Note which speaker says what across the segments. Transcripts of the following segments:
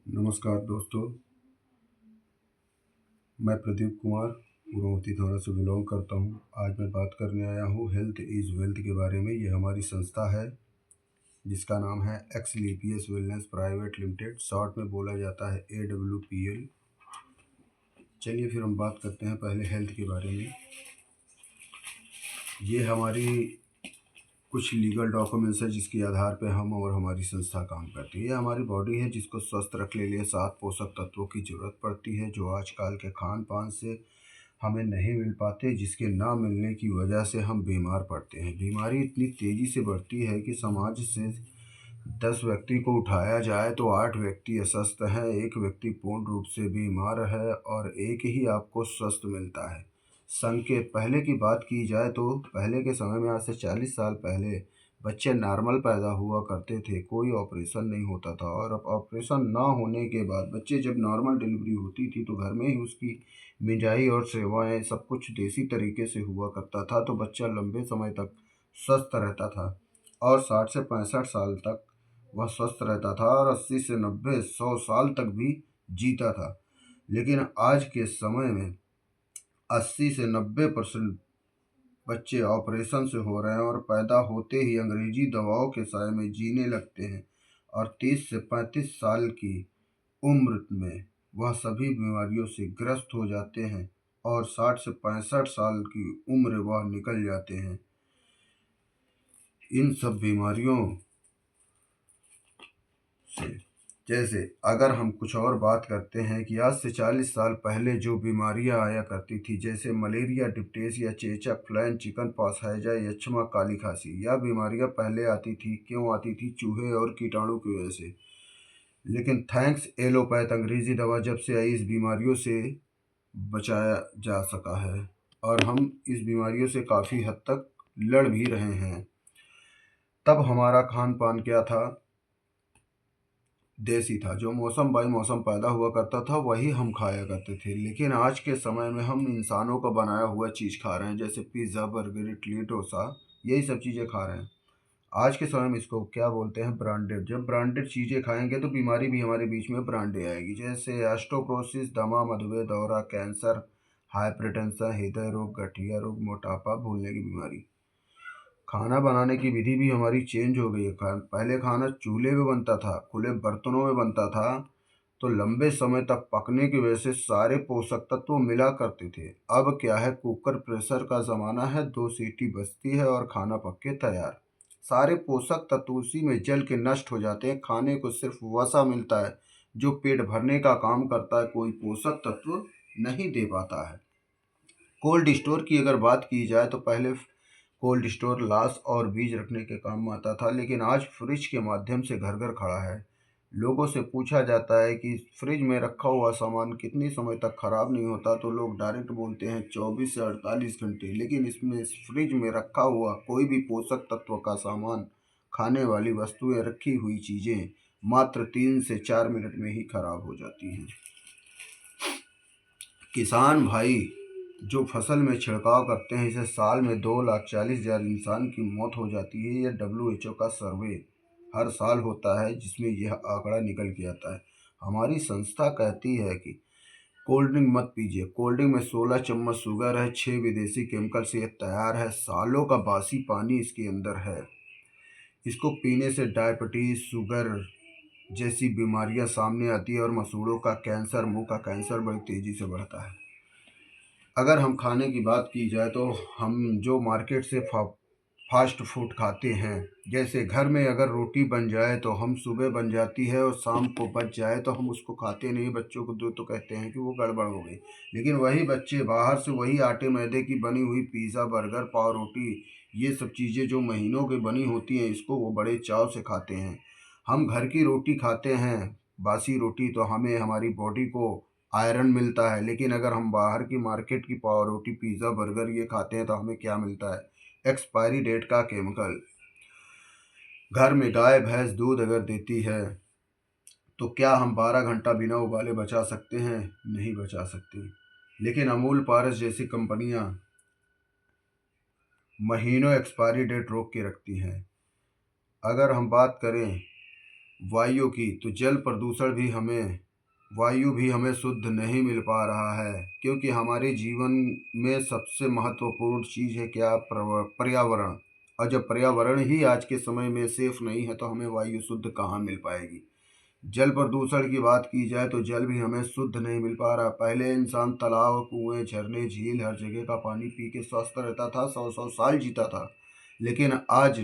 Speaker 1: नमस्कार दोस्तों, मैं प्रदीप कुमार पूर्ववर्ती थाना से बिलोंग करता हूँ। आज मैं बात करने आया हूँ हेल्थ इज़ वेल्थ के बारे में। ये हमारी संस्था है जिसका नाम है एक्सलीपियस वेलनेस प्राइवेट लिमिटेड, शॉर्ट में बोला जाता है AWPL। चलिए फिर हम बात करते हैं पहले हेल्थ के बारे में। ये हमारी कुछ लीगल डॉक्यूमेंट्स है जिसके आधार पर हम और हमारी संस्था काम करती है। ये हमारी बॉडी है जिसको स्वस्थ रखने के लिए 7 पोषक तत्वों की ज़रूरत पड़ती है जो आजकल के खान पान से हमें नहीं मिल पाते, जिसके ना मिलने की वजह से हम बीमार पड़ते हैं। बीमारी इतनी तेज़ी से बढ़ती है कि समाज से 10 व्यक्ति को उठाया जाए तो 8 व्यक्ति अस्वस्थ हैं, 1 व्यक्ति पूर्ण रूप से बीमार है और 1 ही आपको स्वस्थ मिलता है। संकेत पहले की बात की जाए तो पहले के समय में, आज से 40 साल पहले, बच्चे नॉर्मल पैदा हुआ करते थे, कोई ऑपरेशन नहीं होता था। और अब ऑपरेशन ना होने के बाद बच्चे जब नॉर्मल डिलीवरी होती थी तो घर में ही उसकी मिजाई और सेवाएं सब कुछ देसी तरीके से हुआ करता था, तो बच्चा लंबे समय तक स्वस्थ रहता था और 60 से 65 साल तक वह स्वस्थ रहता था और 80 से 90 100 साल तक भी जीता था। लेकिन आज के समय में 80 से 90% बच्चे ऑपरेशन से हो रहे हैं और पैदा होते ही अंग्रेजी दवाओं के साए में जीने लगते हैं और 30 से 35 साल की उम्र में वह सभी बीमारियों से ग्रस्त हो जाते हैं और 60 से 65 साल की उम्र वह निकल जाते हैं। इन सब बीमारियों से, जैसे अगर हम कुछ और बात करते हैं कि आज से 40 साल पहले जो बीमारियां आया करती थी, जैसे मलेरिया, डिप्टेरिया, चेचक, फ्लैन, चिकन पॉक्स, हैजा, यक्ष्मा, काली खांसी, यह बीमारियां पहले आती थी। क्यों आती थी? चूहे और कीटाणु की वजह से। लेकिन थैंक्स एलोपैथ अंग्रेजी दवा जब से आई, इस बीमारियों से बचाया जा सका है और हम इस बीमारियों से काफ़ी हद तक लड़ भी रहे हैं। तब हमारा खान पान क्या था? देसी था। जो मौसम बाई मौसम पैदा हुआ करता था वही हम खाया करते थे। लेकिन आज के समय में हम इंसानों का बनाया हुआ चीज़ खा रहे हैं, जैसे पिज़्ज़ा, बर्गर, इडली, डोसा, यही सब चीज़ें खा रहे हैं। आज के समय में इसको क्या बोलते हैं? ब्रांडेड। जब ब्रांडेड चीज़ें खाएंगे तो बीमारी भी हमारे बीच में ब्रांडेड आएगी, जैसे ऑस्टियोपोरोसिस, दमा, मधुमेह, दौरा, कैंसर, हाइपरटेंशन, हृदय रोग, गठिया रोग, मोटापा, भूलने की बीमारी। खाना बनाने की विधि भी हमारी चेंज हो गई है। पहले खाना चूल्हे में बनता था, खुले बर्तनों में बनता था, तो लंबे समय तक पकने की वजह से सारे पोषक तत्व मिला करते थे। अब क्या है? कुकर प्रेशर का ज़माना है, 2 सीटी बजती है और खाना पक के तैयार। सारे पोषक तत्व उसी में जल के नष्ट हो जाते हैं। खाने को सिर्फ वसा मिलता है जो पेट भरने का काम करता है, कोई पोषक तत्व नहीं दे पाता है। कोल्ड स्टोर की अगर बात की जाए तो पहले कोल्ड स्टोर लाश और बीज रखने के काम में आता था, लेकिन आज फ्रिज के माध्यम से घर घर खड़ा है। लोगों से पूछा जाता है कि फ्रिज में रखा हुआ सामान कितने समय तक खराब नहीं होता, तो लोग डायरेक्ट बोलते हैं 24 से 48 घंटे। लेकिन इसमें इस फ्रिज में रखा हुआ कोई भी पोषक तत्व का सामान, खाने वाली वस्तुएं, रखी हुई चीज़ें मात्र 3 से 4 मिनट में ही खराब हो जाती हैं। किसान भाई जो फसल में छिड़काव करते हैं, इसे साल में 2,40,000 इंसान की मौत हो जाती है। यह WHO का सर्वे हर साल होता है जिसमें यह आंकड़ा निकल के आता है। हमारी संस्था कहती है कि कोल्ड ड्रिंक मत पीजिए। कोल्ड ड्रिंक में 16 चम्मच शुगर है, 6 विदेशी केमिकल से यह तैयार है, सालों का बासी पानी इसके अंदर है। इसको पीने से डायबिटीज़, शुगर जैसी बीमारियां सामने आती है और मसूड़ों का कैंसर, मुंह का कैंसर बड़ी तेज़ी से बढ़ता है। अगर हम खाने की बात की जाए तो हम जो मार्केट से फास्ट फूड खाते हैं, जैसे घर में अगर रोटी बन जाए तो हम सुबह बन जाती है और शाम को बच जाए तो हम उसको खाते नहीं, बच्चों को दो तो कहते हैं कि वो गड़बड़ हो गई। लेकिन वही बच्चे बाहर से वही आटे मैदे की बनी हुई पिज़्ज़ा, बर्गर, पाव, रोटी, ये सब चीज़ें जो महीनों की बनी होती हैं, इसको वो बड़े चाव से खाते हैं। हम घर की रोटी खाते हैं, बासी रोटी, तो हमें हमारी बॉडी को आयरन मिलता है। लेकिन अगर हम बाहर की मार्केट की पाव रोटी, पिज़्ज़ा, बर्गर ये खाते हैं तो हमें क्या मिलता है? एक्सपायरी डेट का केमिकल। घर में गाय भैंस दूध अगर देती है तो क्या हम 12 घंटा बिना उबाले बचा सकते हैं? नहीं बचा सकते। लेकिन अमूल, पारस जैसी कंपनियां महीनों एक्सपायरी डेट रोक के रखती हैं। अगर हम बात करें वायु की, तो जल प्रदूषण भी हमें, वायु भी हमें शुद्ध नहीं मिल पा रहा है, क्योंकि हमारे जीवन में सबसे महत्वपूर्ण चीज़ है क्या, पर्यावरण। और जब पर्यावरण ही आज के समय में सेफ नहीं है तो हमें वायु शुद्ध कहाँ मिल पाएगी। जल प्रदूषण की बात की जाए तो जल भी हमें शुद्ध नहीं मिल पा रहा। पहले इंसान तालाब, कुएं, झरने, झील, हर जगह का पानी पी के स्वस्थ रहता था, 100-100 साल जीता था। लेकिन आज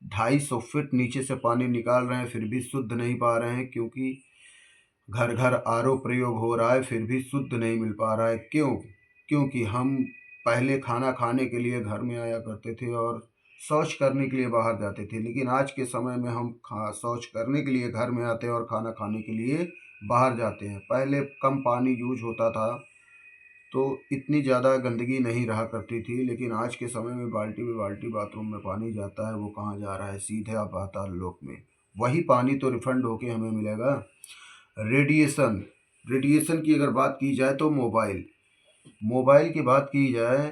Speaker 1: 250 फीट नीचे से पानी निकाल रहे हैं, फिर भी शुद्ध नहीं पा रहे हैं, क्योंकि घर घर आरओ प्रयोग हो रहा है, फिर भी शुद्ध नहीं मिल पा रहा है। क्यों? क्योंकि हम पहले खाना खाने के लिए घर में आया करते थे और शौच करने के लिए बाहर जाते थे, लेकिन आज के समय में हम शौच करने के लिए घर में आते हैं और खाना खाने के लिए बाहर जाते हैं। पहले कम पानी यूज होता था तो इतनी ज़्यादा गंदगी नहीं रहा करती थी, लेकिन आज के समय में बाल्टी में बाल्टी बाथरूम में पानी जाता है, वो कहाँ जा रहा है, सीधे आप पाताल लोक में। वही पानी तो रिफंड होके हमें मिलेगा। रेडिएशन, रेडिएशन की अगर बात की जाए तो मोबाइल, मोबाइल की बात की जाए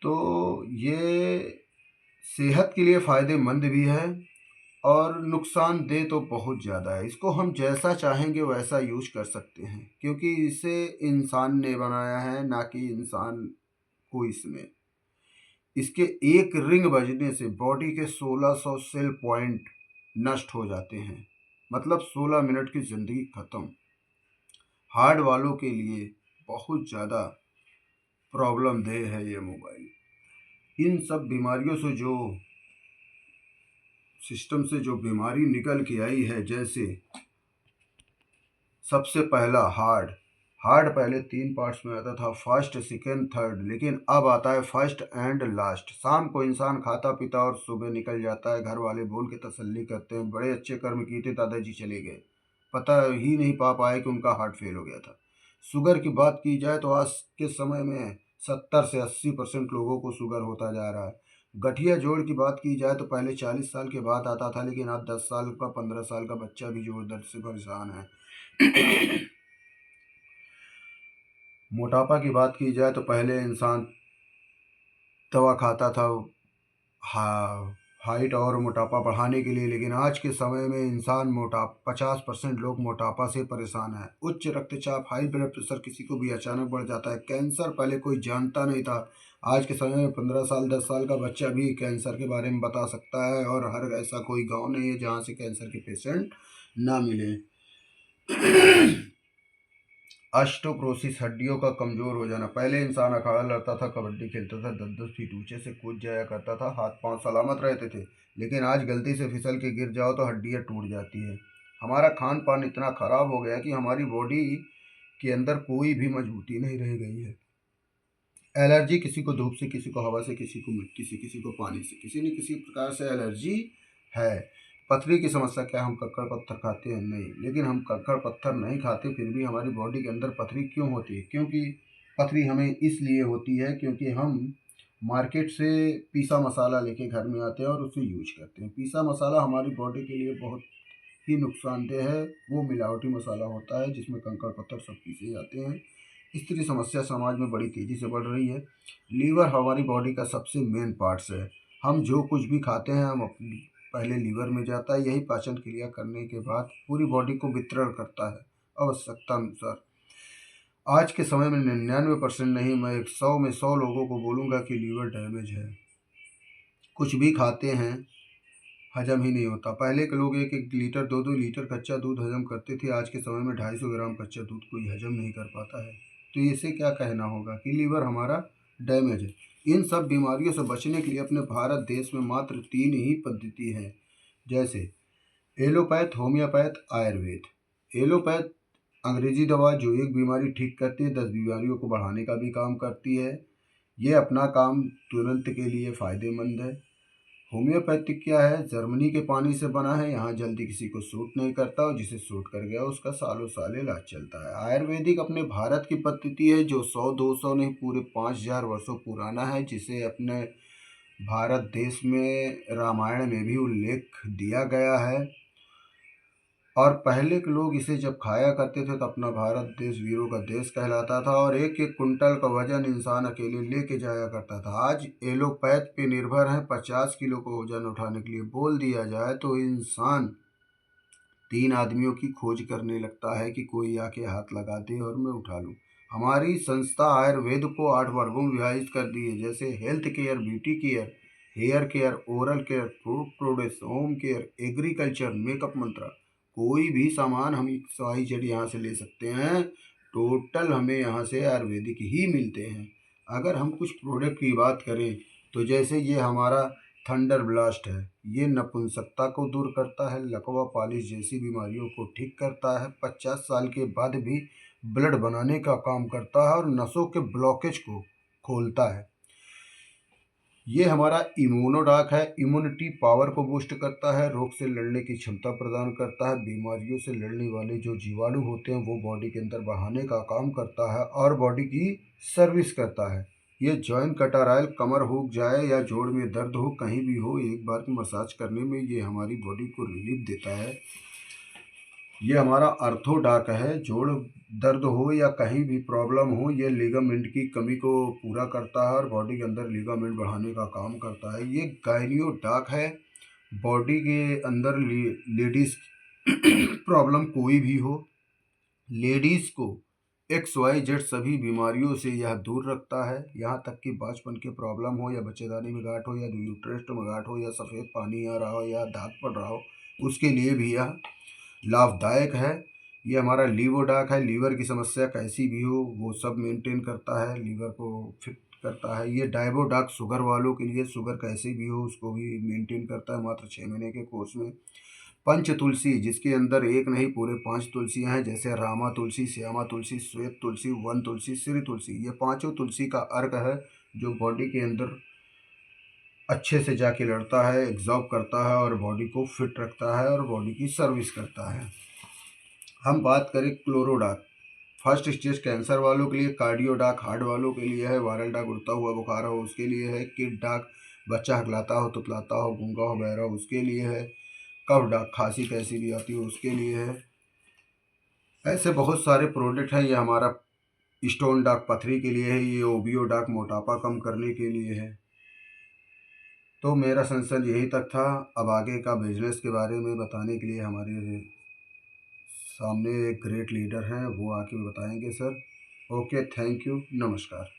Speaker 1: तो ये सेहत के लिए फ़ायदेमंद भी है और नुकसानदेह तो बहुत ज़्यादा है। इसको हम जैसा चाहेंगे वैसा यूज कर सकते हैं, क्योंकि इसे इंसान ने बनाया है, ना कि इंसान को इसमें। इसके एक रिंग बजने से बॉडी के 1600 सेल पॉइंट नष्ट हो जाते हैं, मतलब 16 मिनट की ज़िंदगी ख़त्म। हार्ट वालों के लिए बहुत ज़्यादा प्रॉब्लम देह है ये मोबाइल। इन सब बीमारियों से जो सिस्टम से जो बीमारी निकल के आई है, जैसे सबसे पहला हार्ट, हार्ट पहले 3 पार्ट्स में आता था, फर्स्ट, सेकेंड, थर्ड, लेकिन अब आता है फर्स्ट एंड लास्ट। शाम को इंसान खाता पीता और सुबह निकल जाता है, घर वाले बोल के तसल्ली करते हैं बड़े अच्छे कर्म किए थे, दादाजी चले गए, पता ही नहीं पा पाए कि उनका हार्ट फेल हो गया था। शुगर की बात की जाए तो आज के समय में 70 से 80% लोगों को शुगर होता जा रहा है। गठिया जोड़ की बात की जाए तो पहले 40 साल के बाद आता था, लेकिन आज 10 साल का 15 साल का बच्चा भी जोड़ दर्द से परेशान है। मोटापा की बात की जाए तो पहले इंसान दवा खाता था हाइट और मोटापा बढ़ाने के लिए, लेकिन आज के समय में इंसान 50% लोग मोटापा से परेशान है। उच्च रक्तचाप, हाई ब्लड प्रेशर किसी को भी अचानक बढ़ जाता है। कैंसर पहले कोई जानता नहीं था, आज के समय में 15 साल 10 साल का बच्चा भी कैंसर के बारे में बता सकता है, और हर ऐसा कोई गांव नहीं है जहां से कैंसर के पेशेंट ना मिले। ऑस्टियोपोरोसिस, हड्डियों का कमजोर हो जाना। पहले इंसान अखाड़ा लड़ता था, कबड्डी खेलता था, 10-10 फीट ऊंचे से कूद जाया करता था, हाथ पांव सलामत रहते थे, लेकिन आज गलती से फिसल के गिर जाओ तो हड्डियां टूट जाती है। हमारा खान पान इतना खराब हो गया कि हमारी बॉडी के अंदर कोई भी मजबूती नहीं रह गई है। एलर्जी, किसी को धूप से, किसी को हवा से, किसी को मिट्टी से, किसी को पानी से, किसी न किसी प्रकार से एलर्जी है। पथरी की समस्या क्या, हम कंकड़ पत्थर खाते हैं? नहीं, लेकिन हम कंकड़ पत्थर नहीं खाते फिर भी हमारी बॉडी के अंदर पथरी क्यों होती है? क्योंकि पथरी हमें इसलिए होती है क्योंकि हम मार्केट से पीसा मसाला लेके घर में आते हैं और उसे यूज करते हैं। पीसा मसाला हमारी बॉडी के लिए बहुत ही नुकसानदेह है। वो मिलावटी मसाला होता है जिसमें कंकड़ पत्थर सब पीसे जाते हैं। स्त्री समस्या समाज में बड़ी तेज़ी से बढ़ रही है। लीवर हमारी बॉडी का सबसे मेन पार्ट्स है। हम जो कुछ भी खाते हैं हम अपनी पहले लीवर में जाता है, यही पाचन क्रिया करने के बाद पूरी बॉडी को वितरण करता है आवश्यकता अनुसार। आज के समय में 99% नहीं, मैं 100 में 100 लोगों को बोलूँगा कि लीवर डैमेज है। कुछ भी खाते हैं हजम ही नहीं होता। पहले के लोग 1-1 लीटर 2-2 लीटर कच्चा दूध हजम करते थे, आज के समय में 250 ग्राम कच्चा दूध कोई हजम नहीं कर पाता है। तो इसे क्या कहना होगा कि लीवर हमारा डैमेज है। इन सब बीमारियों से बचने के लिए अपने भारत देश में मात्र 3 ही पद्धति हैं, जैसे एलोपैथ, होम्योपैथ, आयुर्वेद। एलोपैथ अंग्रेजी दवा जो एक बीमारी ठीक करती है 10 बीमारियों को बढ़ाने का भी काम करती है। ये अपना काम तुरंत के लिए फ़ायदेमंद है। होम्योपैथिक क्या है, जर्मनी के पानी से बना है, यहाँ जल्दी किसी को सूट नहीं करता और जिसे सूट कर गया उसका सालों साल इलाज चलता है। आयुर्वेदिक अपने भारत की पद्धति है जो 100-200 नहीं पूरे 5000 वर्षों पुराना है, जिसे अपने भारत देश में रामायण में भी उल्लेख दिया गया है। और पहले के लोग इसे जब खाया करते थे तो अपना भारत देश वीरों का देश कहलाता था और 1-1 कुंटल का वजन इंसान अकेले लेके जाया करता था। आज एलोपैथ पे निर्भर है, 50 किलो का वजन उठाने के लिए बोल दिया जाए तो इंसान 3 आदमियों की खोज करने लगता है कि कोई आके हाथ लगा दे और मैं उठा लूँ। हमारी संस्था आयुर्वेद को 8 वर्गों में विभाजित कर दी है, जैसे health care, beauty care, hair care, oral care, food products, home care, agriculture, makeup मंत्रा। कोई भी सामान हम XYZ यहाँ से ले सकते हैं। टोटल हमें यहाँ से आयुर्वेदिक ही मिलते हैं। अगर हम कुछ प्रोडक्ट की बात करें तो जैसे ये हमारा थंडर ब्लास्ट है, ये नपुंसकता को दूर करता है, लकवा पालिश जैसी बीमारियों को ठीक करता है, 50 साल के बाद भी ब्लड बनाने का काम करता है और नसों के ब्लॉकेज को खोलता है। ये हमारा इम्यूनोडाक है, इम्यूनिटी पावर को बूस्ट करता है, रोग से लड़ने की क्षमता प्रदान करता है, बीमारियों से लड़ने वाले जो जीवाणु होते हैं वो बॉडी के अंदर बहाने का काम करता है और बॉडी की सर्विस करता है। ये जॉइंट कटर ऑयल, कमर हुक जाए या जोड़ में दर्द हो, कहीं भी हो, एक बार की मसाज करने में ये हमारी बॉडी को रिलीफ देता है। ये हमारा अर्थोडाक है, जोड़ दर्द हो या कहीं भी प्रॉब्लम हो, ये लिगामेंट की कमी को पूरा करता है और बॉडी के अंदर लिगामेंट बढ़ाने का काम करता है। ये गायनियोडाक है, बॉडी के अंदर लेडीज प्रॉब्लम कोई भी हो, लेडीज को XYZ सभी बीमारियों से यह दूर रखता है, यहाँ तक कि बचपन के प्रॉब्लम हो या बच्चेदानी में गांठ हो या यूट्रस में गांठ हो या सफ़ेद पानी आ रहा हो या दाग पड़ रहा हो, उसके लिए भी यह लाभदायक है। ये हमारा लीवोडाक है, लीवर की समस्या कैसी भी हो वो सब मेंटेन करता है, लीवर को फिट करता है। ये डायबोडाक शुगर वालों के लिए, शुगर कैसी भी हो उसको भी मेंटेन करता है मात्र 6 महीने के कोर्स में। पंच तुलसी, जिसके अंदर एक नहीं पूरे 5 तुलसियाँ हैं, जैसे रामा तुलसी, श्यामा तुलसी, श्वेत तुलसी, वन तुलसी, श्री तुलसी। ये पाँचों तुलसी का अर्क है जो बॉडी के अंदर अच्छे से जाके लड़ता है, एग्जॉर्ब करता है और बॉडी को फिट रखता है और बॉडी की सर्विस करता है। हम बात करें क्लोरोडाक, फर्स्ट स्टेज कैंसर वालों के लिए, कार्डियोडाक हार्ट वालों के लिए है, वायरल डाक उड़ता हुआ बुखार हो उसके लिए है, किड डाक बच्चा हकलाता हो, तुतलाता हो, गूंगा हो, बहरा हो उसके लिए है, कफ डाक खांसी कैसी भी आती हो उसके लिए है। ऐसे बहुत सारे प्रोडक्ट हैं। ये हमारा स्टोन डाक पथरी के लिए है, ये ओबियो डाक मोटापा कम करने के लिए है। तो मेरा सेंसन यही तक था। अब आगे का बिजनेस के बारे में बताने के लिए हमारे सामने एक ग्रेट लीडर हैं, वो आके बताएंगे सर। ओके, थैंक यू, नमस्कार।